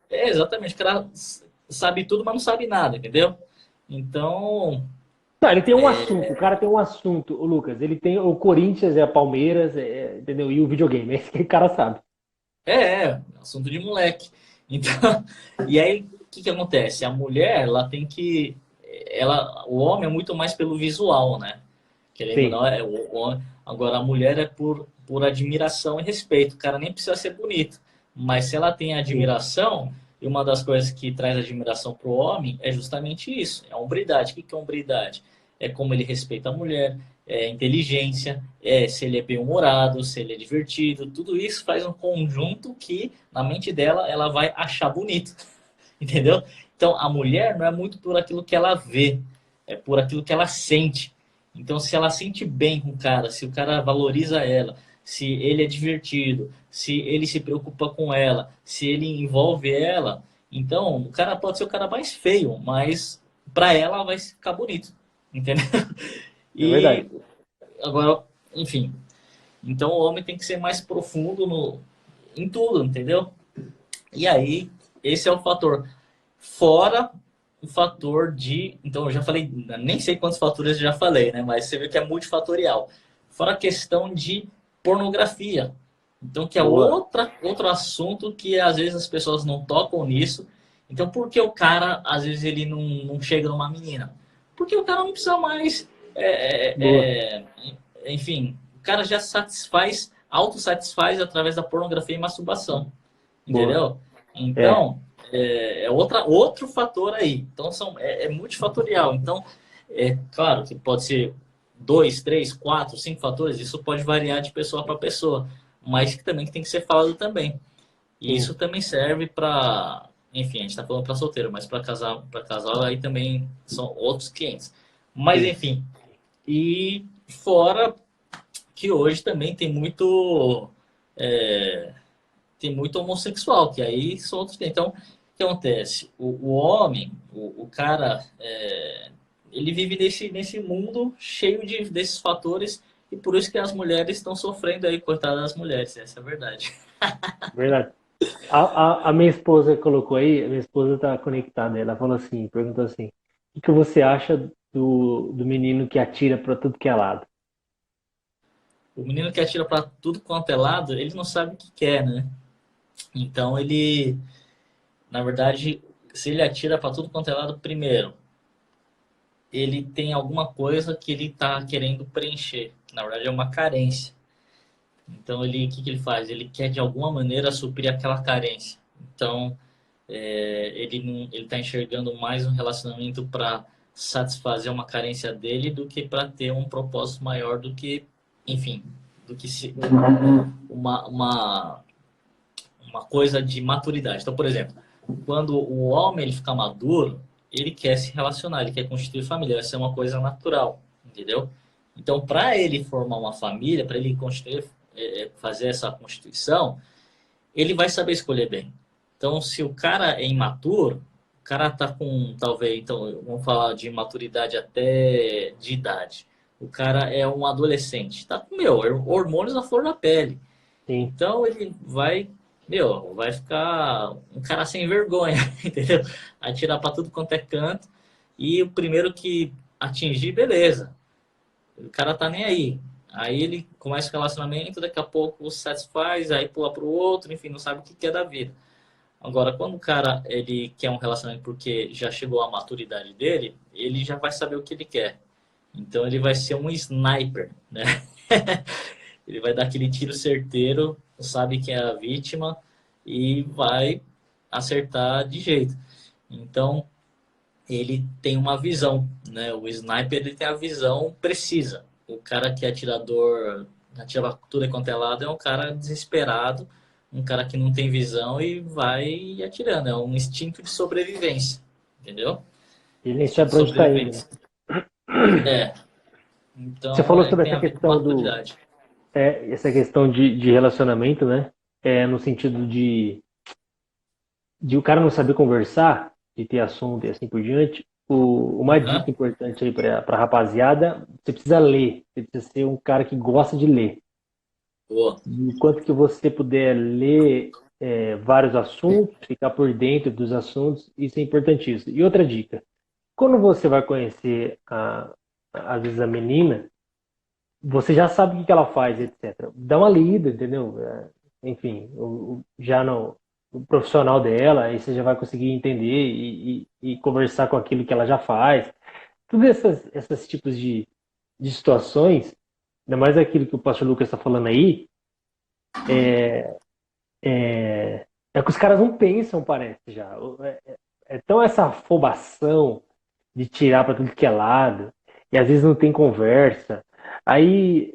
Exatamente, o cara sabe tudo, mas não sabe nada, entendeu? Então, Não, ele tem um assunto, o cara tem um assunto, o Lucas. Ele tem o Corinthians, é a Palmeiras, entendeu? E o videogame, é isso que o cara sabe. assunto de moleque. Então, e aí o que acontece? A mulher, ela tem que. O homem é muito mais pelo visual, né? Querendo ou Sim. não, o homem. Agora, a mulher é por admiração e respeito. O cara nem precisa ser bonito. Mas se ela tem Sim. admiração, e uma das coisas que traz admiração para o homem é justamente isso: é a hombridade. O que é hombridade? É como ele respeita a mulher, é inteligência, se ele é bem-humorado, se ele é divertido. Tudo isso faz um conjunto que, na mente dela, ela vai achar bonito. Entendeu? Então, a mulher não é muito por aquilo que ela vê, é por aquilo que ela sente. Então, se ela sente bem com o cara, se o cara valoriza ela, se ele é divertido, se ele se preocupa com ela, se ele envolve ela, então o cara pode ser o cara mais feio, mas para ela vai ficar bonito, entendeu? É verdade. E agora, enfim, então o homem tem que ser mais profundo em tudo, entendeu? E aí, esse é o fator. Fora o fator de. Então, eu já falei, nem sei quantos fatores eu já falei, né? Mas você vê que é multifatorial. Fora a questão de pornografia. Então, que é Boa. outro assunto que às vezes as pessoas não tocam nisso. Então, por que o cara, às vezes, ele não chega numa menina? Porque o cara não precisa mais. Boa. Enfim, o cara já satisfaz, autossatisfaz através da pornografia e masturbação. Boa. Entendeu? É. Então, outro fator aí. Então, é multifatorial. Então, claro que pode ser 2, 3, 4, 5 fatores, isso pode variar de pessoa para pessoa, mas que também tem que ser falado também. E Sim, isso também serve para, enfim, a gente está falando para solteiro, mas para casal aí também são outros clientes. Mas sim. enfim, e fora que hoje também tem muito homossexual, que aí são outros clientes. Então, o que acontece? O homem, o cara, ele vive nesse mundo cheio desses fatores e por isso que as mulheres estão sofrendo aí, coitadas das mulheres, essa é a verdade. Verdade. A minha esposa colocou aí, a minha esposa está conectada, ela falou assim, perguntou assim, o que você acha do menino que atira para tudo que é lado? O menino que atira para tudo quanto é lado, ele não sabe o que quer, né? Então ele, na verdade, se ele atira para tudo quanto é lado, primeiro, ele tem alguma coisa que ele está querendo preencher. Na verdade, é uma carência. Então o que ele faz? Ele quer de alguma maneira suprir aquela carência. Então ele está enxergando mais um relacionamento para satisfazer uma carência dele do que para ter um propósito maior do que, enfim, do que uma, uma, uma coisa de maturidade. Então, por exemplo, quando o homem ele fica maduro, ele quer se relacionar, ele quer constituir família, essa é uma coisa natural, entendeu? Então, para ele formar uma família, para ele constituir, fazer essa constituição, ele vai saber escolher bem. Então, se o cara é imaturo, o cara tá com, talvez, então, vamos falar de maturidade até de idade. O cara é um adolescente, tá com, hormônios à flor da pele. Sim, Então, ele vai ficar um cara sem vergonha, entendeu? Atirar para tudo quanto é canto. E o primeiro que atingir, beleza. O cara tá nem aí. Aí ele começa o relacionamento, daqui a pouco se satisfaz, aí pula pro outro, enfim, não sabe o que quer da vida. Agora, quando o cara ele quer um relacionamento porque já chegou à maturidade dele, ele já vai saber o que ele quer. Então ele vai ser um sniper, né? Ele vai dar aquele tiro certeiro, sabe quem é a vítima e vai acertar de jeito. Então ele tem uma visão, né? O sniper ele tem a visão precisa. O cara que é atirador, atira tudo quanto é lado, é um cara desesperado, um cara que não tem visão e vai atirando. É um instinto de sobrevivência, entendeu? ele nem Instinto sabe de para onde está indo, né? sobrevivência. É. Você Então falou é, sobre tem essa a ver com questão maturidade. essa questão de relacionamento, né? No sentido de o cara não saber conversar, de ter assunto e assim por diante. Uma dica Aham. importante aí para a rapaziada, você precisa ler, você precisa ser um cara que gosta de ler. Boa. Enquanto que você puder ler vários assuntos, ficar por dentro dos assuntos, isso é importantíssimo. E outra dica, quando você vai conhecer às vezes a menina, você já sabe o que ela faz, etc. Dá uma lida, entendeu? Enfim, já no o profissional dela, aí você já vai conseguir entender e conversar com aquilo que ela já faz. Todos esses tipos de situações, ainda mais aquilo que o pastor Lucas está falando aí, é que os caras não pensam, parece já. É tão essa afobação de tirar para tudo que é lado, e às vezes não tem conversa. Aí,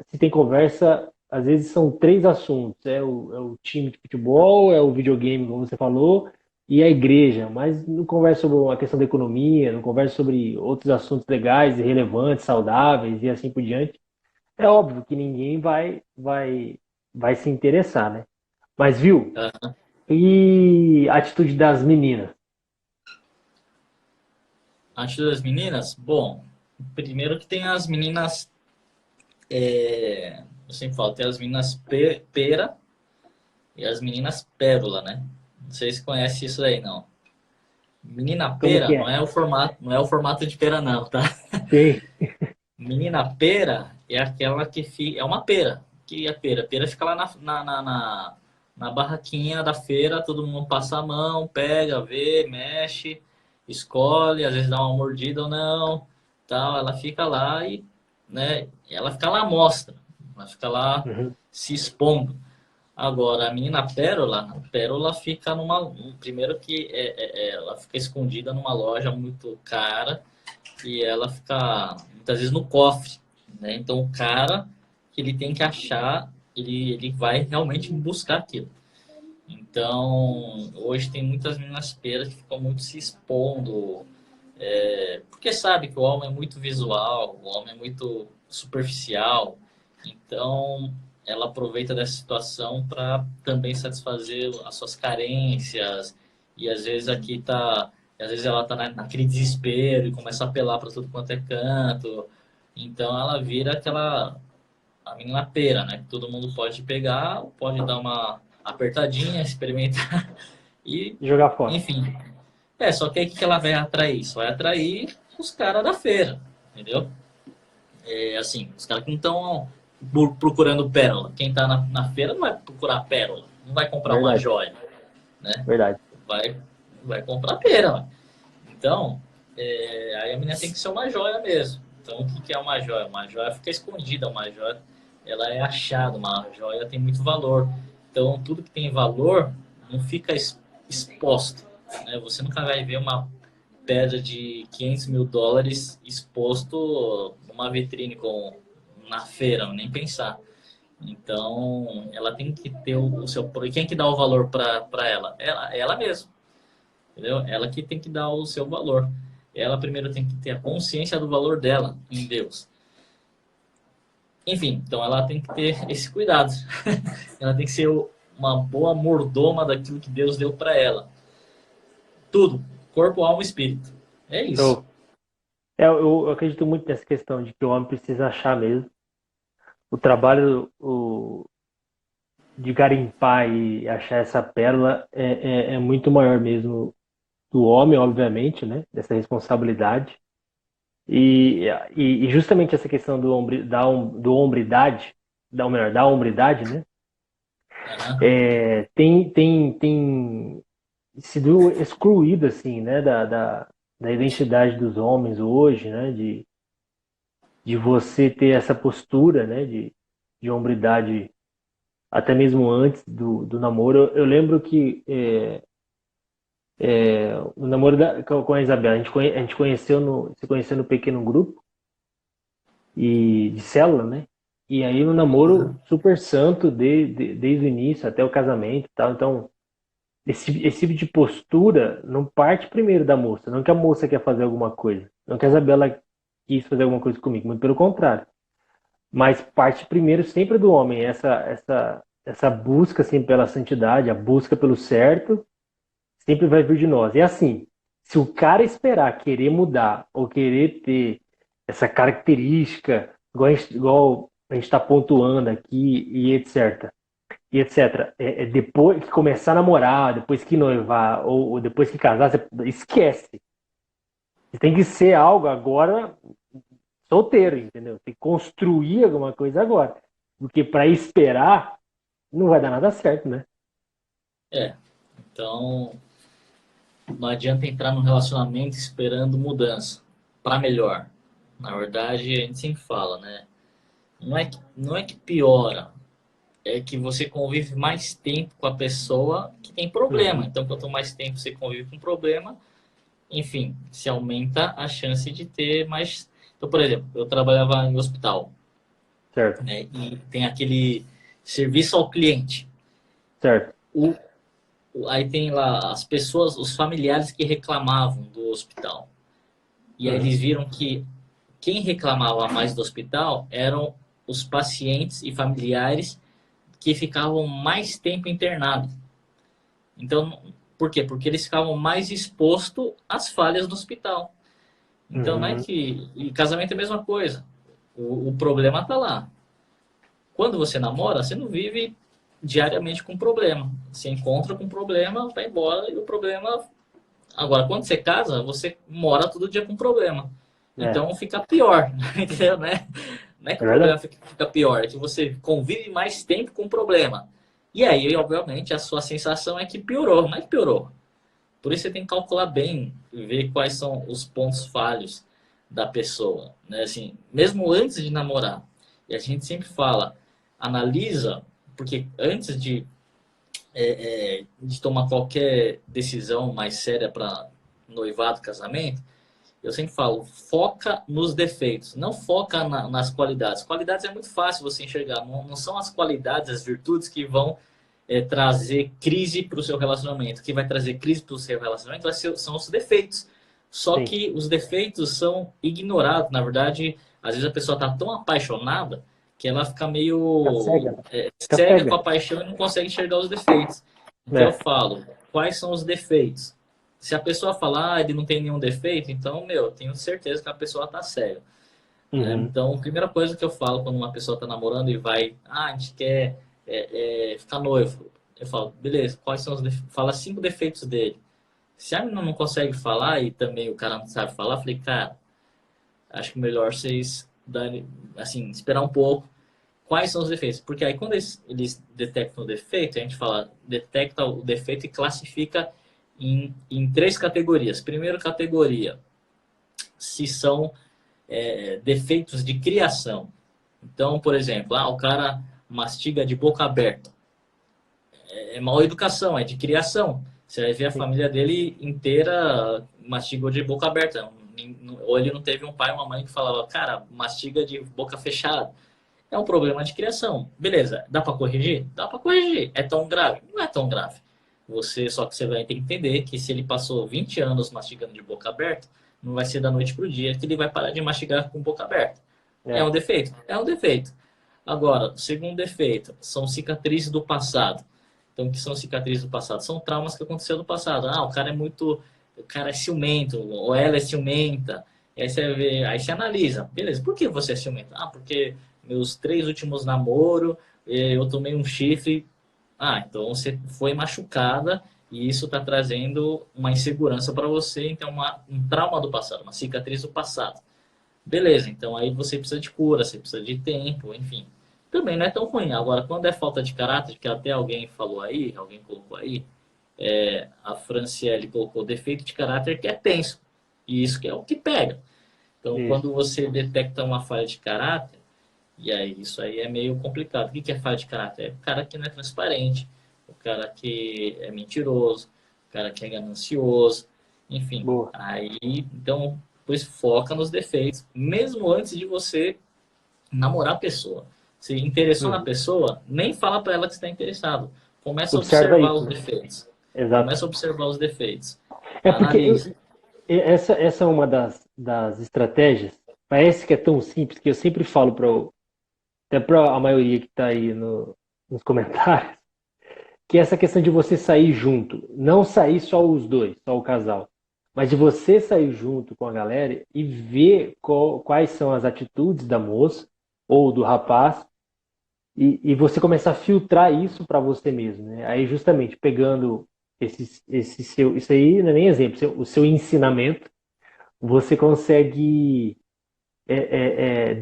se tem conversa, às vezes são três assuntos: é o time de futebol, é o videogame, como você falou, e a igreja. Mas não conversa sobre a questão da economia, não conversa sobre outros assuntos legais e relevantes, saudáveis e assim por diante. É óbvio que ninguém vai se interessar, né? Mas viu? Ah, E a atitude das meninas? antes das meninas, bom, primeiro que tem as meninas, eu sempre falo, tem as meninas pera e as meninas pérola, né? Não sei se conhece isso aí, não. Menina Como pera que é? não é o formato de pera não, tá? Sim. Menina pera é aquela que fica, é uma pera. Que é pera? Pera fica lá na barraquinha da feira, todo mundo passa a mão, pega, vê, mexe, escolhe, às vezes dá uma mordida ou não, tal. Ela fica lá e, né? Ela fica lá à mostra, ela fica lá Uhum. se expondo. Agora, a menina a pérola primeiro que ela fica escondida numa loja muito cara e ela fica muitas vezes no cofre, né? Então o cara que ele tem que achar, ele vai realmente buscar aquilo. Então, hoje tem muitas meninas peiras que ficam muito se expondo, porque sabe que o homem é muito visual, o homem é muito superficial. Então, ela aproveita dessa situação para também satisfazer as suas carências. E às vezes aqui tá, às vezes ela tá naquele desespero e começa a apelar para tudo quanto é canto. Então, ela vira aquela a menina pera, né? Que todo mundo pode pegar, pode dar uma apertadinha, experimentar e, E jogar fora. enfim. Só que aí o que ela vai atrair? Só vai atrair os caras da feira, entendeu? Assim, os caras que não estão procurando pérola. Quem tá na feira não vai procurar pérola, não vai comprar uma Verdade, joia, né? verdade. Vai, vai comprar pera, né? Então, aí a menina tem que ser uma joia mesmo. Então, o que é uma joia? Uma joia fica escondida, uma joia ela é achada, uma joia tem muito valor. Então, tudo que tem valor não fica exposto. Né? Você nunca vai ver uma pedra de US$ 500.000 exposto numa vitrine na feira, nem pensar. Então, ela tem que ter o seu... E quem que dá o valor para ela? Ela mesma. Entendeu? Ela que tem que dar o seu valor. Ela primeiro tem que ter a consciência do valor dela em Deus. Enfim, então ela tem que ter esse cuidado. Ela tem que ser uma boa mordoma daquilo que Deus deu para ela. Tudo, corpo, alma e espírito. É isso. Show. Eu acredito muito nessa questão de que o homem precisa achar mesmo. O trabalho de garimpar e achar essa pérola é muito maior mesmo do homem, obviamente, né? Dessa responsabilidade. E justamente essa questão do hombridade, da hombridade, né? Uhum. Tem sido excluída, assim, né? Da identidade dos homens hoje, né? De você ter essa postura, né? De hombridade até mesmo antes do namoro. Eu lembro que o namoro com a Isabela, a gente se conheceu no pequeno grupo e de célula, né? E aí no namoro super santo desde o início até o casamento e tal. Então, esse tipo de postura não parte primeiro da moça. Não que a moça quer fazer alguma coisa. Não que a Isabela quis fazer alguma coisa comigo, muito pelo contrário. Mas parte primeiro sempre do homem. Essa busca assim, pela santidade, a busca pelo certo, sempre vai vir de nós. E assim, se o cara esperar querer mudar ou querer ter essa característica, igual a gente está pontuando aqui e etc. Depois que começar a namorar, depois que noivar ou depois que casar, você esquece. Você tem que ser algo agora solteiro, entendeu? Tem que construir alguma coisa agora. Porque para esperar, não vai dar nada certo, né? Então, não adianta entrar num relacionamento esperando mudança para melhor. Na verdade, a gente sempre fala, né? Não é que piora, é que você convive mais tempo com a pessoa que tem problema. Uhum. Então, quanto mais tempo você convive com problema, enfim, se aumenta a chance de ter mais. Então, por exemplo, eu trabalhava em hospital, Certo, né? E tem aquele serviço ao cliente. certo. O, aí tem lá as pessoas, os familiares que reclamavam do hospital. E aí Uhum. eles viram que quem reclamava mais do hospital eram os pacientes e familiares que ficavam mais tempo internados. Então, por quê? Porque eles ficavam mais expostos às falhas do hospital. Então, não é Uhum. que. E casamento é a mesma coisa. O problema está lá. Quando você namora, você não vive diariamente com problema. Você encontra com problema, vai embora e o problema. Agora, quando você casa, você mora todo dia com problema. É, Então fica pior, entendeu? Né? Não é que é o problema verdade. fica pior, é que você convive mais tempo com o problema. E aí, obviamente, a sua sensação é que piorou, não é que piorou. Por isso você tem que calcular bem, ver quais são os pontos falhos da pessoa, né? Assim, mesmo antes de namorar. E a gente sempre fala, analisa, porque antes de tomar qualquer decisão mais séria para noivado, casamento, eu sempre falo, foca nos defeitos, não foca nas qualidades. Qualidades é muito fácil você enxergar, não são as qualidades, as virtudes que vão trazer crise para o seu relacionamento. O que vai trazer crise para o seu relacionamento são os defeitos. Só Sim. que os defeitos são ignorados. Na verdade, às vezes a pessoa está tão apaixonada que ela fica Fica meio cega, né? Fica cega com cega. a paixão e não consegue enxergar os defeitos. Então eu É. falo, quais são os defeitos? Se a pessoa falar, ele não tem nenhum defeito, então, eu tenho certeza que a pessoa está cega. Uhum. Então, a primeira coisa que eu falo quando uma pessoa está namorando e vai, a gente quer ficar noivo. Eu falo, beleza, quais são os defeitos? Fala 5 defeitos dele. Se a menina não consegue falar e também o cara não sabe falar, eu falei, cara, acho que melhor vocês darem, assim, esperar um pouco. Quais são os defeitos? Porque aí quando eles detectam o defeito, a gente fala, detecta o defeito e classifica em 3 categorias. Primeira categoria, se são defeitos de criação. Então, por exemplo, o cara mastiga de boca aberta. É mal educação, é de criação. Você vai ver a Sim. família dele inteira mastigou de boca aberta. Ou ele não teve um pai ou uma mãe que falava, cara, mastiga de boca fechada. É um problema de criação. Beleza, dá para corrigir? Dá para corrigir. É tão grave? Não é tão grave. Só que você vai ter que entender que se ele passou 20 anos mastigando de boca aberta, não vai ser da noite para o dia que ele vai parar de mastigar com boca aberta. É É. um defeito? É um defeito. Agora, o segundo defeito são cicatrizes do passado. Então, o que são cicatrizes do passado? São traumas que aconteceram no passado. O cara é ciumento, ou ela é ciumenta. E aí você vê, aí você analisa. Beleza, por que você é ciumento? Porque meus 3 últimos namoros, eu tomei um chifre. Então você foi machucada e isso está trazendo uma insegurança para você. Então, um trauma do passado, uma cicatriz do passado. Beleza, então aí você precisa de cura, você precisa de tempo, enfim. Também não é tão ruim. Agora, quando é falta de caráter, que até alguém falou aí, alguém colocou aí, a Franciele colocou defeito de caráter que é tenso. E isso que é o que pega. Então, Isso. quando você detecta uma falha de caráter, e aí isso aí é meio complicado. O que é falha de caráter? É o cara que não é transparente, o cara que é mentiroso, o cara que é ganancioso, enfim. Boa. Aí, então, pois foca nos defeitos, mesmo antes de você namorar a pessoa. Se interessou na Uhum. pessoa, nem fala para ela que está interessado. Começa a Observa observar isso, os né? defeitos. Exato. Começa a observar os defeitos. É porque Analise. essa é uma das estratégias. Parece que é tão simples que eu sempre falo até para a maioria que está aí nos comentários, que é essa questão de você sair junto. Não sair só os dois, só o casal. Mas de você sair junto com a galera e ver quais são as atitudes da moça ou do rapaz e você começar a filtrar isso para você mesmo, né? Aí justamente pegando isso aí não é nem exemplo, o seu ensinamento, você consegue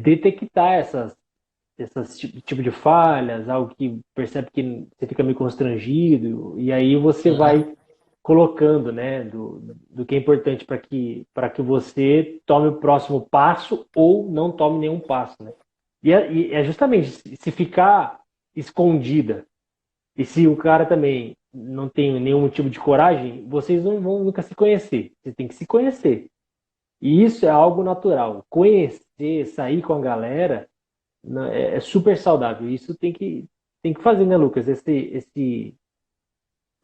detectar essas tipo de falhas, algo que percebe que você fica meio constrangido e aí você Uhum. vai colocando, né, do que é importante para que você tome o próximo passo ou não tome nenhum passo, né? E é justamente se ficar escondida e se o cara também não tem nenhum motivo de coragem, vocês não vão nunca se conhecer. Você tem que se conhecer. E isso é algo natural. Conhecer, sair com a galera, é super saudável. Isso tem que fazer, né, Lucas?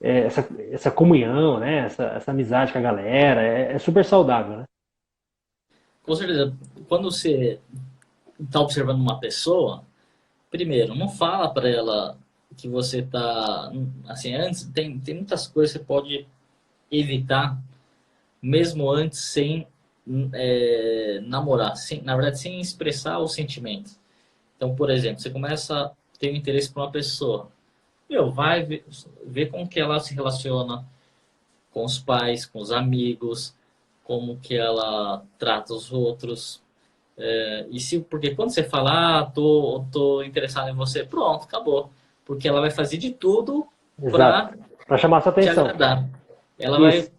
Essa comunhão, né? Essa amizade com a galera, é super saudável, né? Com certeza, quando você está observando uma pessoa, primeiro, não fala para ela que você tá assim, antes tem muitas coisas que você pode evitar mesmo antes sem namorar, na verdade sem expressar os sentimentos. Então, por exemplo, você começa a ter um interesse por uma pessoa, vai ver como que ela se relaciona com os pais, com os amigos, como que ela trata os outros. Porque quando você fala, tô interessado em você, pronto, acabou. Porque ela vai fazer de tudo Exato. para Para chamar sua te atenção. agradar. Ela Isso.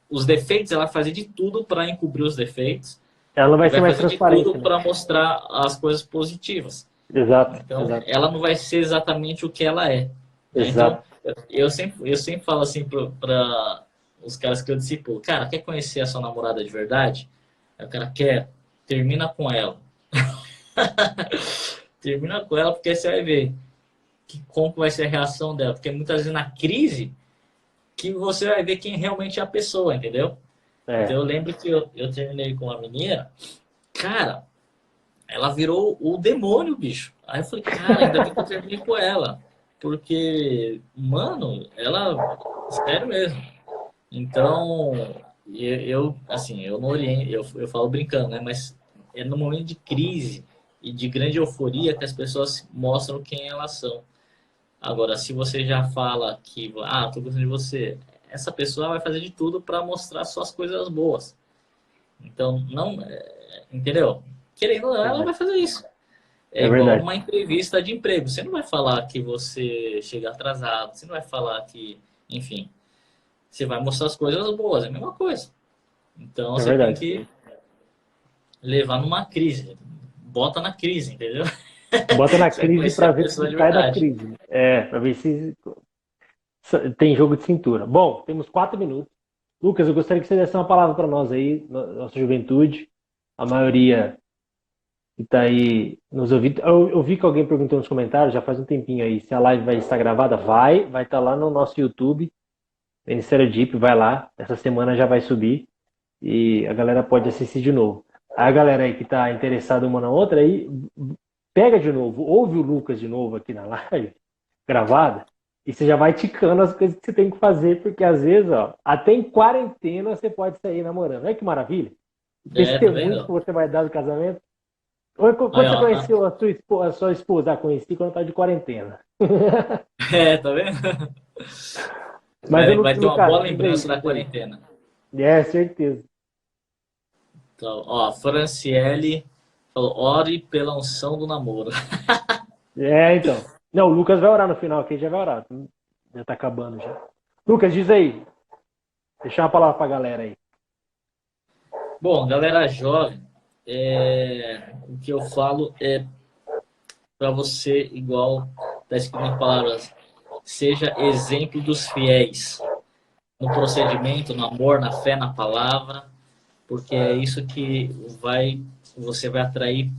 os defeitos, ela vai fazer de tudo para encobrir os defeitos Ela não e vai ser vai mais fazer de tudo transparente, né? para mostrar as coisas positivas. Exato, Então, exato, ela não vai ser exatamente o que ela é. Né? Então, exato. eu sempre falo assim para os caras que eu discipulo. Cara, quer conhecer a sua namorada de verdade? Aí o cara quer, termina com ela. Termina com ela porque aí você vai ver como vai ser a reação dela. Porque muitas vezes na crise que você vai ver quem realmente é a pessoa, entendeu? Então É, eu lembro que eu terminei com uma menina, cara, ela virou o demônio, bicho. Aí eu falei, cara, ainda bem que eu terminei com ela. Porque, mano, ela. Sério mesmo. Então, assim, eu não oriento, eu falo brincando, né? Mas é no momento de crise e de grande euforia que as pessoas mostram quem elas são. Agora, se você já fala que, tô gostando de você, essa pessoa vai fazer de tudo para mostrar suas coisas boas. Então, não, entendeu? Querendo ou não, ela vai fazer isso. É é igual verdade. numa entrevista de emprego. Você não vai falar que você chega atrasado, você não vai falar que, enfim, você vai mostrar as coisas boas, é a mesma coisa. Então, É você tem verdade. que levar numa crise. Bota na crise, entendeu? Bota na Você vai crise conhecer a para ver pessoa se de sai da verdade. crise. É, para ver se tem jogo de cintura. Bom, temos 4 minutos. Lucas, eu gostaria que você desse uma palavra para nós aí, nossa juventude, a maioria que está aí nos ouvindo. Eu vi que alguém perguntou nos comentários, já faz um tempinho aí, se a live vai estar gravada. Vai estar lá no nosso YouTube, Ministério Deep, vai lá. Essa semana já vai subir e a galera pode assistir de novo. A galera aí que está interessada uma na outra aí, pega de novo, ouve o Lucas de novo aqui na live, gravada, e você já vai ticando as coisas que você tem que fazer, porque às vezes, ó, até em quarentena você pode sair namorando. Olha que maravilha. Tá Testemunho que vendo? você vai dar do casamento. Aí, Quando você ó. conheceu a sua esposa? Ah, conheci quando estava de quarentena. Tá vendo? Mas, Vai ter uma boa Lucas, diz aí, lembrança da diz aí. quarentena. É, certeza. Então, ó, Franciele falou, ore pela unção do namoro. É, então. Não, o Lucas vai orar no final aqui, já vai orar. Já tá acabando já. Lucas, diz aí. Deixa uma palavra pra galera aí. Bom, galera jovem, o que eu falo é para você, igual está escrito nas palavras, seja exemplo dos fiéis no procedimento, no amor, na fé, na palavra, porque é isso que você vai atrair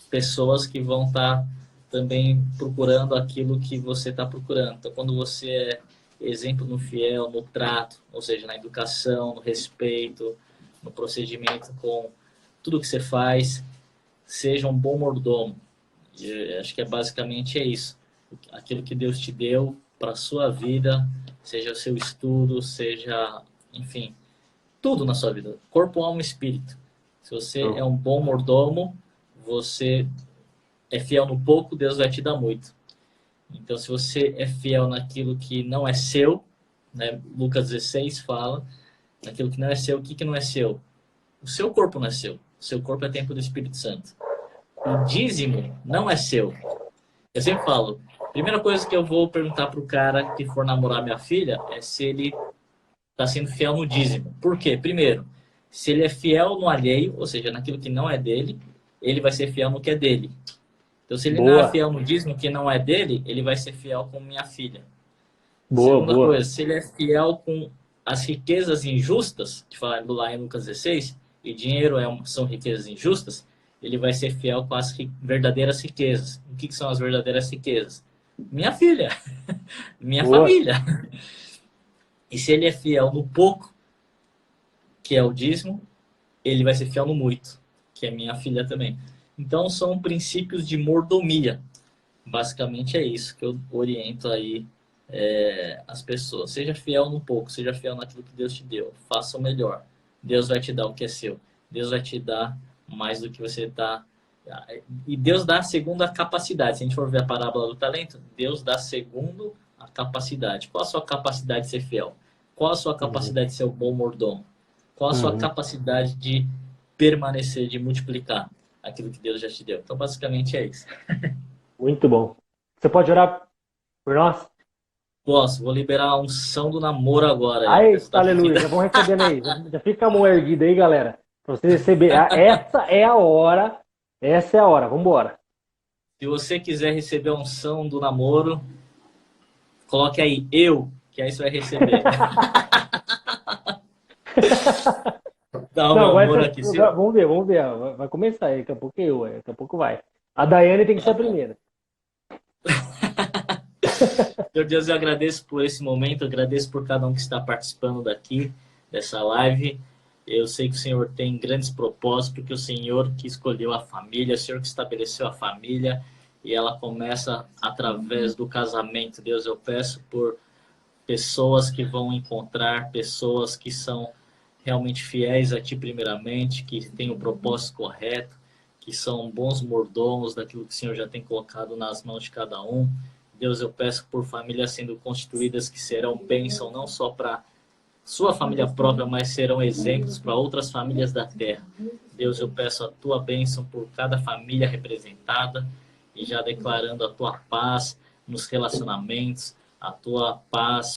pessoas que vão estar também procurando aquilo que você está procurando. Então, quando você é exemplo no fiel, no trato, ou seja, na educação, no respeito, no procedimento com tudo que você faz, seja um bom mordomo. E acho que basicamente é isso. Aquilo que Deus te deu para a sua vida, seja o seu estudo, seja, enfim, tudo na sua vida, corpo, alma e espírito. Se você é Show. um bom mordomo, você é fiel no pouco, Deus vai te dar muito. Então, se você é fiel naquilo que não é seu, né, Lucas 16 fala, naquilo que não é seu, o que não é seu? O seu corpo não é seu. O seu corpo é templo do Espírito Santo. O dízimo não é seu. Eu sempre falo, primeira coisa que eu vou perguntar para o cara que for namorar minha filha é se ele está sendo fiel no dízimo. Por quê? Primeiro, se ele é fiel no alheio, ou seja, naquilo que não é dele, ele vai ser fiel no que é dele. Então, se ele não é Boa, fiel no dízimo que não é dele, ele vai ser fiel com minha filha. boa, Segunda boa. coisa, se ele é fiel com as riquezas injustas, que fala lá em Lucas 16, e dinheiro são riquezas injustas, ele vai ser fiel com as verdadeiras riquezas. O que são as verdadeiras riquezas? Minha filha, minha Boa. família. E se ele é fiel no pouco, que é o dízimo, ele vai ser fiel no muito, que é minha filha também. Então são princípios de mordomia. Basicamente é isso que eu oriento aí as pessoas. Seja fiel no pouco, seja fiel naquilo que Deus te deu. Faça o melhor. Deus vai te dar o que é seu. Deus vai te dar mais do que você está. E Deus dá segundo a capacidade. Se a gente for ver a parábola do talento, Deus dá segundo a capacidade. Qual a sua capacidade de ser fiel? Qual a sua Uhum, capacidade de ser um bom mordomo? Qual a sua uhum. capacidade de permanecer, de multiplicar aquilo que Deus já te deu? Então, basicamente é isso. Muito bom. Você pode orar por nós? Posso, vou liberar a unção do namoro agora aí, ó. Aí, Essa tá aleluia. pedida. Já vão recebendo aí. Já fica a mão erguida aí, galera. Pra você receber. Essa é a hora. Essa é a hora. Vambora. Se você quiser receber a unção do namoro, coloque aí, que aí você vai receber. Dá o Não, meu agora amor aqui, senhor. vamos ver. Vai começar aí, daqui a pouco daqui a pouco vai. A Daiane tem que ser a primeira. Senhor Deus, eu agradeço por esse momento, agradeço por cada um que está participando daqui, dessa live. Eu sei que o Senhor tem grandes propósitos, porque o Senhor que escolheu a família, o Senhor que estabeleceu a família, e ela começa através do casamento. Deus, eu peço por pessoas que vão encontrar, pessoas que são realmente fiéis a Ti primeiramente, que têm o propósito correto, que são bons mordomos daquilo que o Senhor já tem colocado nas mãos de cada um. Deus, eu peço por famílias sendo constituídas que serão bênção não só para sua família própria, mas serão exemplos para outras famílias da terra. Deus, eu peço a tua bênção por cada família representada e já declarando a tua paz nos relacionamentos, a tua paz